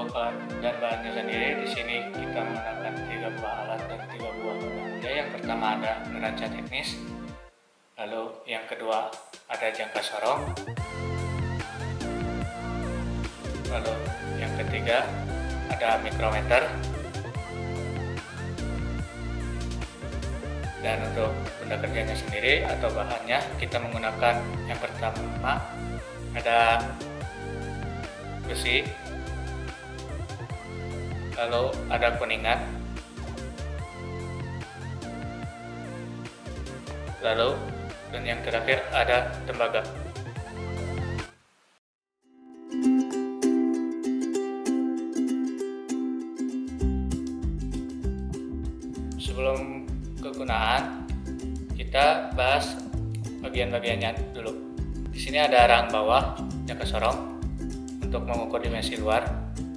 untuk alat dan bahannya sendiri, di sini kita menggunakan 3 buah alat dan 3 buah benda. Yang pertama ada neraca teknis, lalu yang kedua ada jangka sorong, lalu yang ketiga ada mikrometer, dan untuk benda kerjanya sendiri atau bahannya kita menggunakan yang pertama ada besi, lalu ada kuningan, lalu dan yang terakhir ada tembaga. Sebelum kegunaan, kita bahas bagian-bagiannya dulu. Di sini ada rahang bawah, jangka sorong untuk mengukur dimensi luar,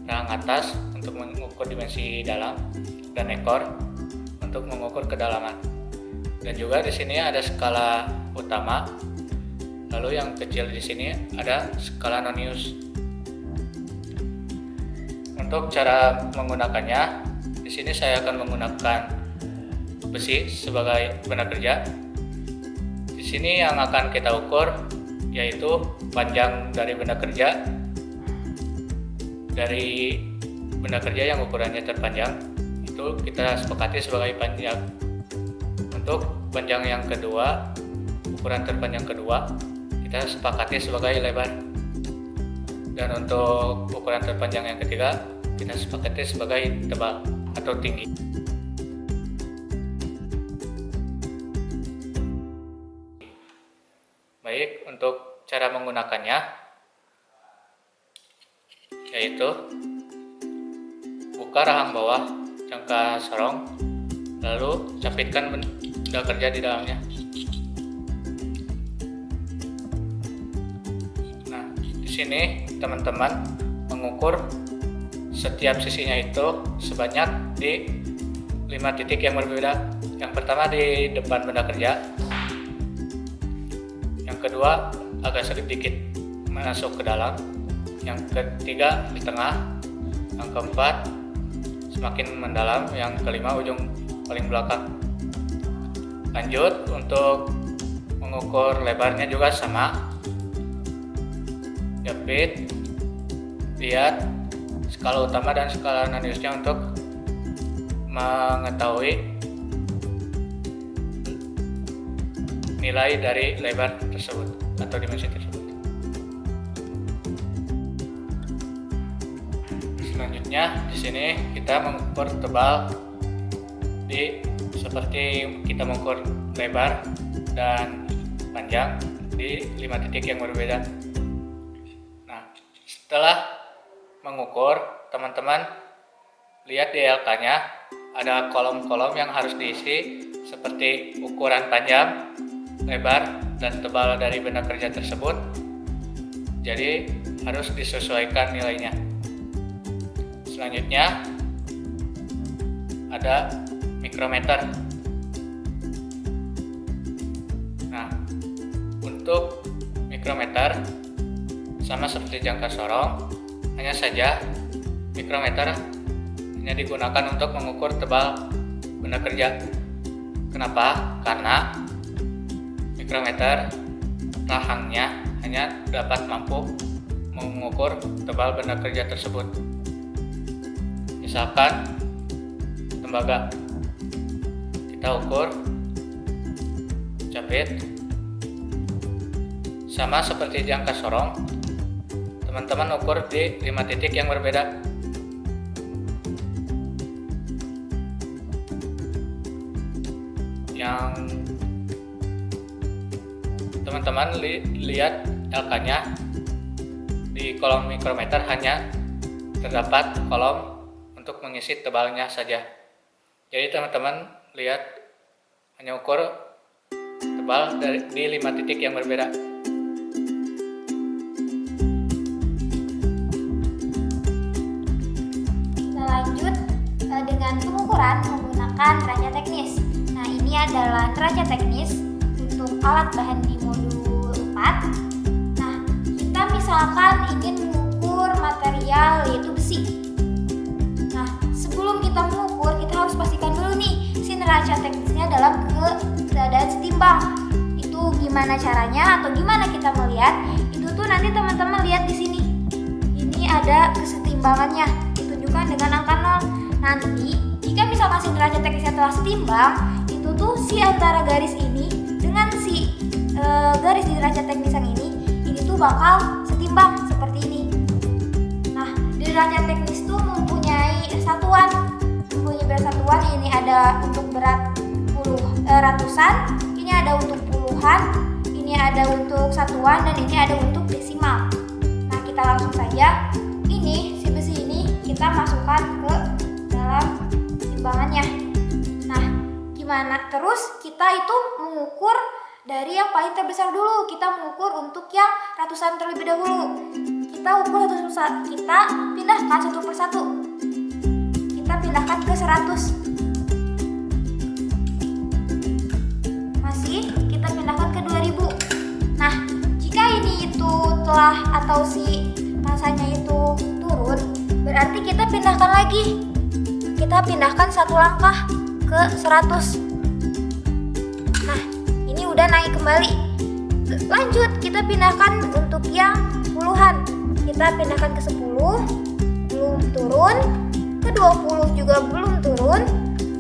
rahang atas untuk mengukur dimensi dalam, dan ekor untuk mengukur kedalaman. Dan juga di sini ada skala utama. Lalu yang kecil di sini ada skala nonius. Untuk cara menggunakannya, di sini saya akan menggunakan besi sebagai benda kerja. Di sini yang akan kita ukur yaitu panjang dari benda kerja. Dari benda kerja yang ukurannya terpanjang itu kita sepakati sebagai panjang. Untuk panjang yang kedua, ukuran terpanjang kedua, kita sepakati sebagai lebar. Dan untuk ukuran terpanjang yang ketiga, kita sepakati sebagai tebal atau tinggi. Baik, untuk cara menggunakannya yaitu buka rahang bawah jangka sorong, lalu capitkan benda kerja di dalamnya. Nah, di sini teman-teman mengukur setiap sisinya itu sebanyak di 5 titik yang berbeda. Yang pertama di depan benda kerja, yang kedua agak sedikit masuk ke dalam, yang ketiga di tengah, yang keempat semakin mendalam, yang kelima ujung paling belakang. Lanjut, untuk mengukur lebarnya juga sama, jepit, lihat skala utama dan skala noniusnya untuk mengetahui nilai dari lebar tersebut atau dimensi tersebut. Selanjutnya di sini kita mengukur tebal seperti kita mengukur lebar dan panjang di 5 titik yang berbeda. Nah, setelah mengukur, teman-teman lihat di LK-nya ada kolom-kolom yang harus diisi seperti ukuran panjang, lebar, dan tebal dari benda kerja tersebut. Jadi harus disesuaikan nilainya. Selanjutnya ada mikrometer. Nah, untuk mikrometer sama seperti jangka sorong, hanya saja mikrometer hanya digunakan untuk mengukur tebal benda kerja. Kenapa? Karena mikrometer rahangnya hanya dapat mampu mengukur tebal benda kerja tersebut. Misalkan tembaga, kita ukur, capit, sama seperti jangka sorong, teman-teman ukur di 5 titik yang berbeda. Yang teman-teman lihat LK-nya di kolom mikrometer hanya terdapat kolom untuk mengisi tebalnya saja. Jadi teman-teman lihat hanya ukur tebal di 5 titik yang berbeda. Kita lanjut dengan pengukuran menggunakan neraca teknis. Nah, ini adalah neraca teknis untuk alat bahan di modul 4. Nah, kita misalkan ingin mengukur material yaitu besi. gimana caranya atau gimana kita melihat? Itu tuh nanti teman-teman lihat di sini. Ini ada kesetimbangannya ditunjukkan dengan angka 0. Nanti jika misalkan si neraca teknisnya telah setimbang, itu tuh si antara garis ini dengan si garis di neraca teknis yang ini tuh bakal setimbang seperti ini. Nah, di neraca teknis tuh mempunyai satuan. Mempunyai berat satuan, ini ada untuk berat ratusan, ini ada untuk puluhan, ini ada untuk satuan, dan ini ada untuk desimal. Nah, kita langsung saja ini si besi ini kita masukkan ke dalam timbangannya. Nah, gimana? Terus kita itu mengukur dari yang paling terbesar dulu. Kita mengukur untuk yang ratusan terlebih dahulu. Kita ukur ratusan, kita pindahkan satu persatu. Kita pindahkan ke 100. Masih kita pindahkan ke 2000. Nah, jika ini itu telah atau si masanya itu turun, berarti kita pindahkan lagi. Kita pindahkan satu langkah ke 100. Nah, ini udah naik kembali. Lanjut, kita pindahkan untuk yang puluhan. Kita pindahkan ke 10, belum turun. Ke 20 juga belum turun.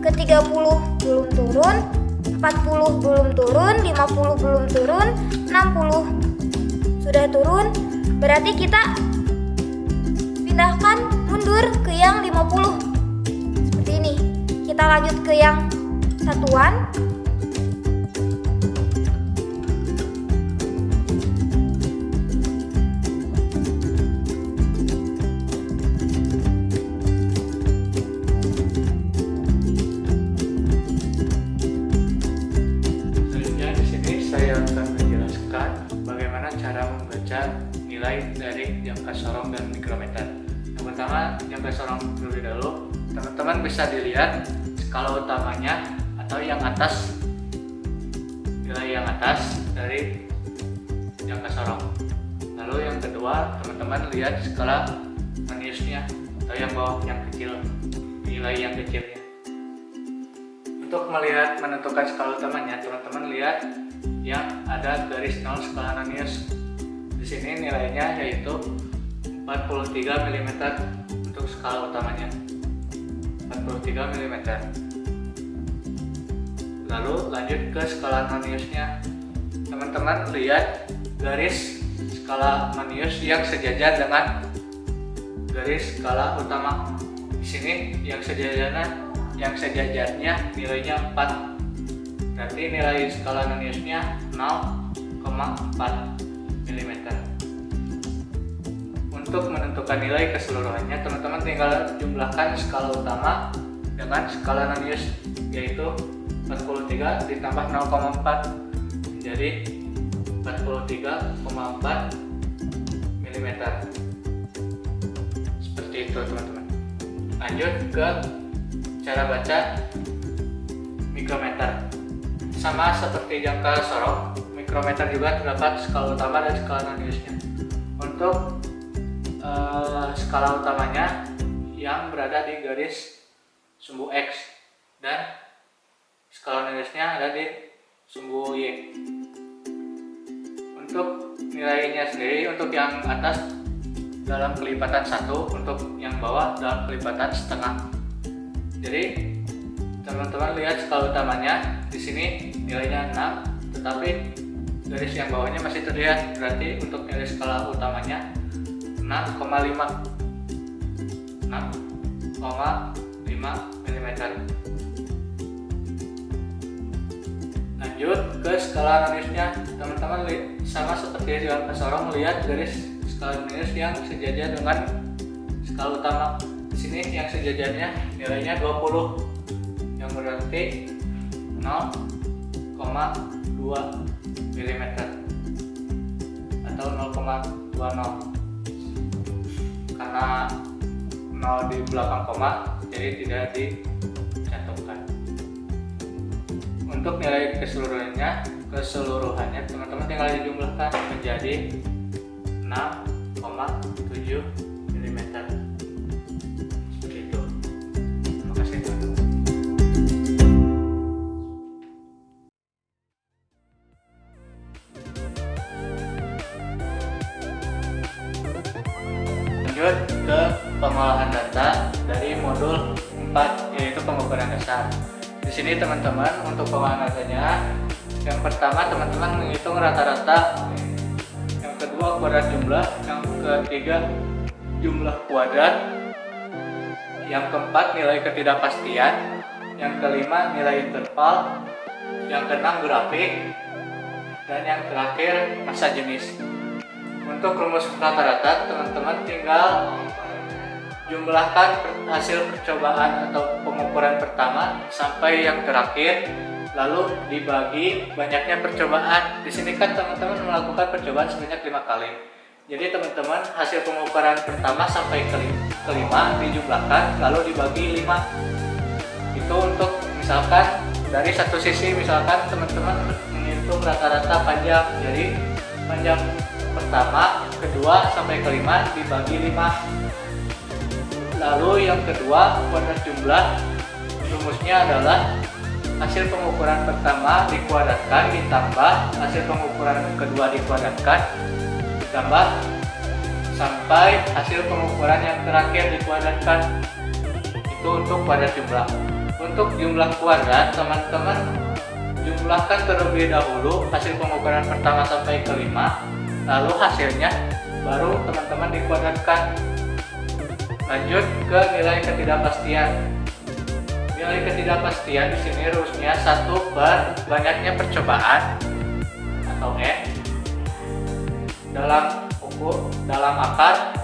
Ke 30 belum turun. 40 belum turun, 50 belum turun, 60 sudah turun. Berarti kita pindahkan mundur ke yang 50. Seperti ini. Kita lanjut ke yang satuan. Saya akan menjelaskan bagaimana cara membaca nilai dari jangka sorong dan mikrometer. Yang pertama, jangka sorong terlebih dahulu. Teman-teman bisa dilihat skala utamanya atau yang atas, nilai yang atas dari jangka sorong. Lalu yang kedua, teman-teman lihat skala maniusnya atau yang bawah, yang kecil, nilai yang kecilnya. Untuk melihat menentukan skala utamanya, teman-teman lihat yang ada garis 0 skala Nanius. Di sini nilainya yaitu 43 mm untuk skala utamanya. 43 mm. Lalu lanjut ke skala Naniusnya. Teman-teman lihat garis skala Nanius yang sejajar dengan garis skala utama. Di sini yang sejajarnya nilainya 4. Berarti nilai skala Naniusnya 0,4 mm. Untuk menentukan nilai keseluruhannya, teman-teman tinggal jumlahkan skala utama dengan skala Nanius, yaitu 43 ditambah 0,4 menjadi 43,4 mm. Seperti itu, teman-teman. Lanjut ke cara baca mikrometer. Sama seperti jangka sorong, mikrometer juga terdapat skala utama dan skala Naniusnya. Untuk skala utamanya yang berada di garis sumbu X dan skala Naniusnya ada di sumbu Y. Untuk nilainya sendiri, untuk yang atas dalam kelipatan 1, untuk yang bawah dalam kelipatan setengah. Jadi teman-teman lihat skala utamanya di sini nilainya 6, tetapi garis yang bawahnya masih terlihat. Berarti untuk nilai skala utamanya 6,5 mm. Lanjut ke skala Naniusnya, teman-teman sama seperti jangka sorong, melihat garis skala Nanius yang sejajar dengan skala utama. Di sini yang sejajarnya nilainya 20, yang berarti 0,2 mm atau 0,20. Karena 0 di belakang koma, jadi tidak dicantumkan. Untuk nilai keseluruhannya teman-teman tinggal dijumlahkan menjadi 6,7 mm. Seperti itu. Terima kasih, teman-teman. keempat, yaitu pengukuran dasar. Di sini teman-teman untuk pemanasannya, yang pertama teman-teman menghitung rata-rata, yang kedua kuadrat jumlah, yang ketiga jumlah kuadrat, yang keempat nilai ketidakpastian, yang kelima nilai interval, yang keenam grafik, dan yang terakhir masa jenis. Untuk rumus rata-rata teman-teman tinggal jumlahkan hasil percobaan atau pengukuran pertama sampai yang terakhir, lalu dibagi banyaknya percobaan. Di sini kan teman-teman melakukan percobaan sebanyak 5 kali. Jadi teman-teman hasil pengukuran pertama sampai kelima dijumlahkan lalu dibagi 5. Itu untuk misalkan dari satu sisi, misalkan teman-teman menghitung rata-rata panjang. Jadi panjang pertama, kedua sampai kelima dibagi 5. Lalu yang kedua kuadrat jumlah, rumusnya adalah hasil pengukuran pertama dikuadratkan ditambah hasil pengukuran kedua dikuadratkan ditambah sampai hasil pengukuran yang terakhir dikuadratkan. Itu untuk kuadrat jumlah. Untuk jumlah kuadrat teman-teman jumlahkan terlebih dahulu hasil pengukuran pertama sampai kelima, lalu hasilnya baru teman-teman dikuadratkan. Lanjut ke nilai ketidakpastian. Nilai ketidakpastian di sini rumusnya 1 per banyaknya percobaan atau N dalam akar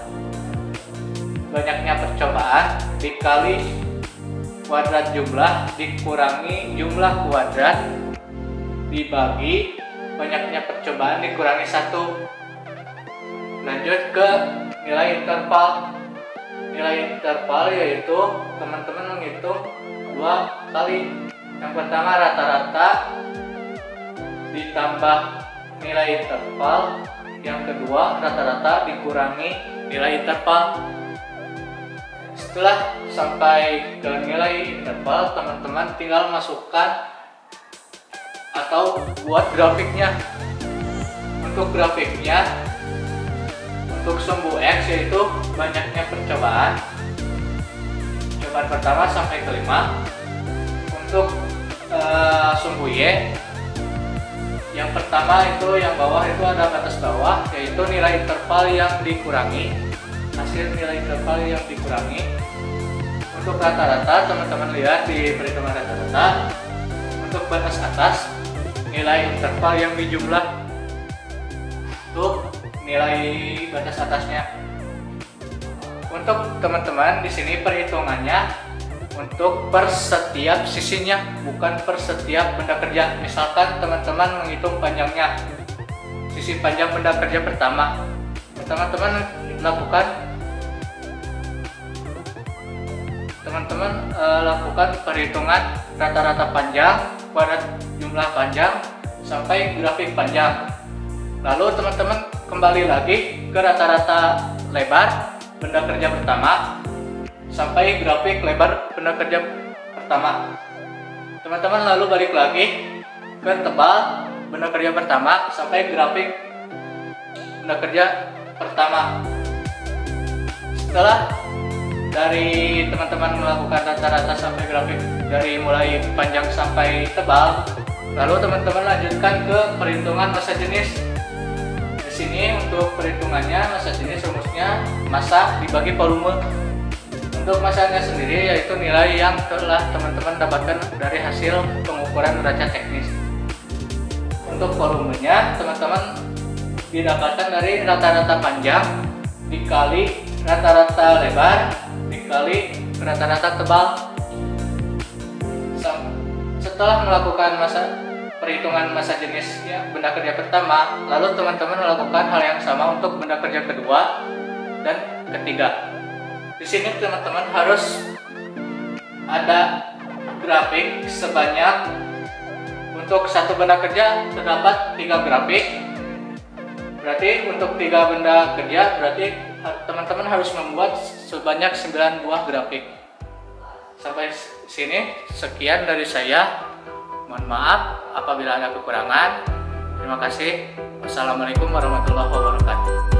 banyaknya percobaan dikali kuadrat jumlah dikurangi jumlah kuadrat dibagi banyaknya percobaan dikurangi 1. Lanjut ke nilai interval. Nilai interval yaitu teman-teman menghitung 2 kali. Yang pertama rata-rata ditambah nilai interval, yang kedua rata-rata dikurangi nilai interval. Setelah sampai ke nilai interval, teman-teman tinggal masukkan atau buat grafiknya. Untuk grafiknya, untuk sumbu X yaitu banyaknya percobaan pertama sampai kelima. Untuk sumbu Y, yang pertama itu yang bawah itu ada batas bawah, yaitu nilai interval yang dikurangi, hasil nilai interval yang dikurangi. Untuk rata-rata teman-teman lihat di perhitungan rata-rata. Untuk batas atas nilai interval yang dijumlah, tuh nilai batas atasnya. Untuk teman-teman di sini perhitungannya untuk per setiap sisinya, bukan per setiap benda kerja. Misalkan teman-teman menghitung panjangnya, sisi panjang benda kerja pertama, teman-teman lakukan perhitungan rata-rata panjang, kuadrat jumlah panjang sampai grafik panjang. Lalu teman-teman kembali lagi ke rata-rata lebar benda kerja pertama sampai grafik lebar benda kerja pertama. Teman-teman lalu balik lagi ke tebal benda kerja pertama sampai grafik benda kerja pertama. Setelah dari teman-teman melakukan rata-rata sampai grafik dari mulai panjang sampai tebal, lalu teman-teman lanjutkan ke perhitungan masa jenis. Di sini untuk perhitungannya masa jenis rumusnya massa dibagi volume. Untuk massanya sendiri yaitu nilai yang telah teman-teman dapatkan dari hasil pengukuran neraca teknis. Untuk volumenya teman-teman didapatkan dari rata-rata panjang dikali rata-rata lebar dikali rata-rata tebal. Setelah melakukan perhitungan masa jenisnya benda kerja pertama, lalu teman-teman melakukan hal yang sama untuk benda kerja kedua dan ketiga. Di sini teman-teman harus ada grafik sebanyak, untuk satu benda kerja terdapat 3 grafik. Berarti untuk 3 benda kerja berarti teman-teman harus membuat sebanyak 9 buah grafik. Sampai sini sekian dari saya. Mohon maaf apabila ada kekurangan. Terima kasih. Wassalamualaikum warahmatullahi wabarakatuh.